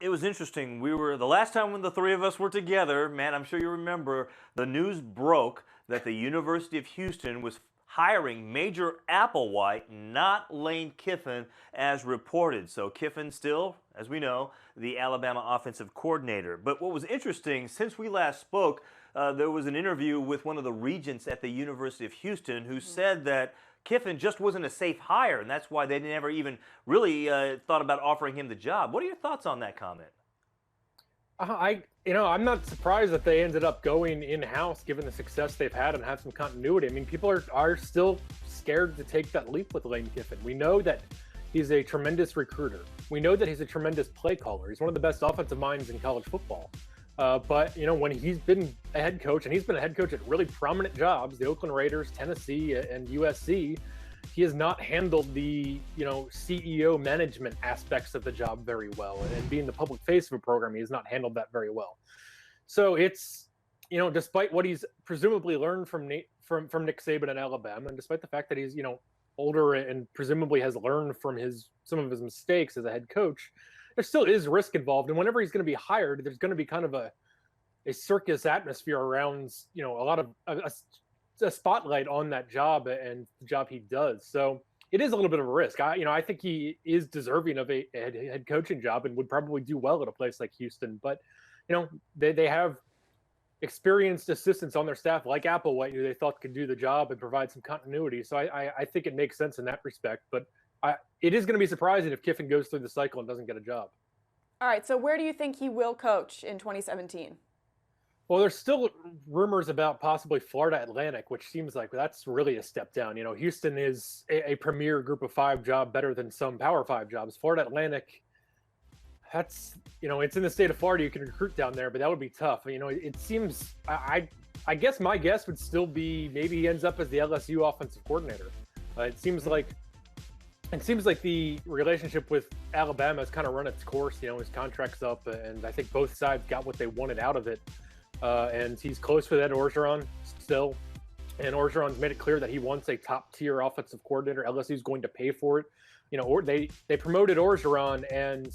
it was interesting. We were the last time when the three of us were together, man, I'm sure you remember, the news broke that the University of Houston was hiring Major Applewhite, not Lane Kiffin, as reported. So Kiffin still, as we know, the Alabama offensive coordinator. But what was interesting, since we last spoke, there was an interview with one of the regents at the University of Houston who said that Kiffin just wasn't a safe hire, and that's why they never even really thought about offering him the job. What are your thoughts on that comment? I'm not surprised that they ended up going in-house, given the success they've had and have some continuity. I mean, people are still scared to take that leap with Lane Kiffin. We know that he's a tremendous recruiter. We know that he's a tremendous play caller. He's one of the best offensive minds in college football. But when he's been a head coach, and he's been a head coach at really prominent jobs, the Oakland Raiders, Tennessee, and USC, he has not handled the CEO management aspects of the job very well, and being the public face of a program, he has not handled that very well. So it's despite what he's presumably learned from Nick Saban at Alabama, and despite the fact that he's older and presumably has learned from some of his mistakes as a head coach, there still is risk involved. And whenever he's going to be hired, there's going to be kind of a circus atmosphere around a lot of a spotlight on that job and the job he does. So it is a little bit of a risk. I think he is deserving of a head coaching job and would probably do well at a place like Houston. But they have experienced assistants on their staff like Applewhite, who they thought could do the job and provide some continuity. So I think it makes sense in that respect. But it is going to be surprising if Kiffin goes through the cycle and doesn't get a job. All right, so where do you think he will coach in 2017? Well, there's still rumors about possibly Florida Atlantic, which seems like that's really a step down. Houston is a premier Group of 5 job, better than some Power 5 jobs. Florida Atlantic, that's it's in the state of Florida. You can recruit down there, but that would be tough. It seems I guess my guess would still be maybe he ends up as the LSU offensive coordinator. It seems like the relationship with Alabama has kind of run its course. His contract's up, and I think both sides got what they wanted out of it. And he's close with Ed Orgeron still. And Orgeron's made it clear that he wants a top-tier offensive coordinator. LSU's going to pay for it. Or they promoted Orgeron, and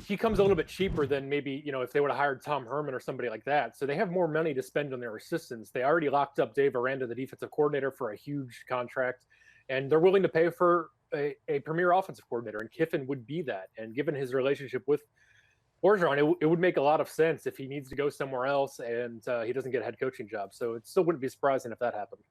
he comes a little bit cheaper than maybe, if they would have hired Tom Herman or somebody like that. So they have more money to spend on their assistants. They already locked up Dave Aranda, the defensive coordinator, for a huge contract. And they're willing to pay for a premier offensive coordinator, and Kiffin would be that. And given his relationship with Orgeron, it would make a lot of sense if he needs to go somewhere else and he doesn't get a head coaching job. So it still wouldn't be surprising if that happened.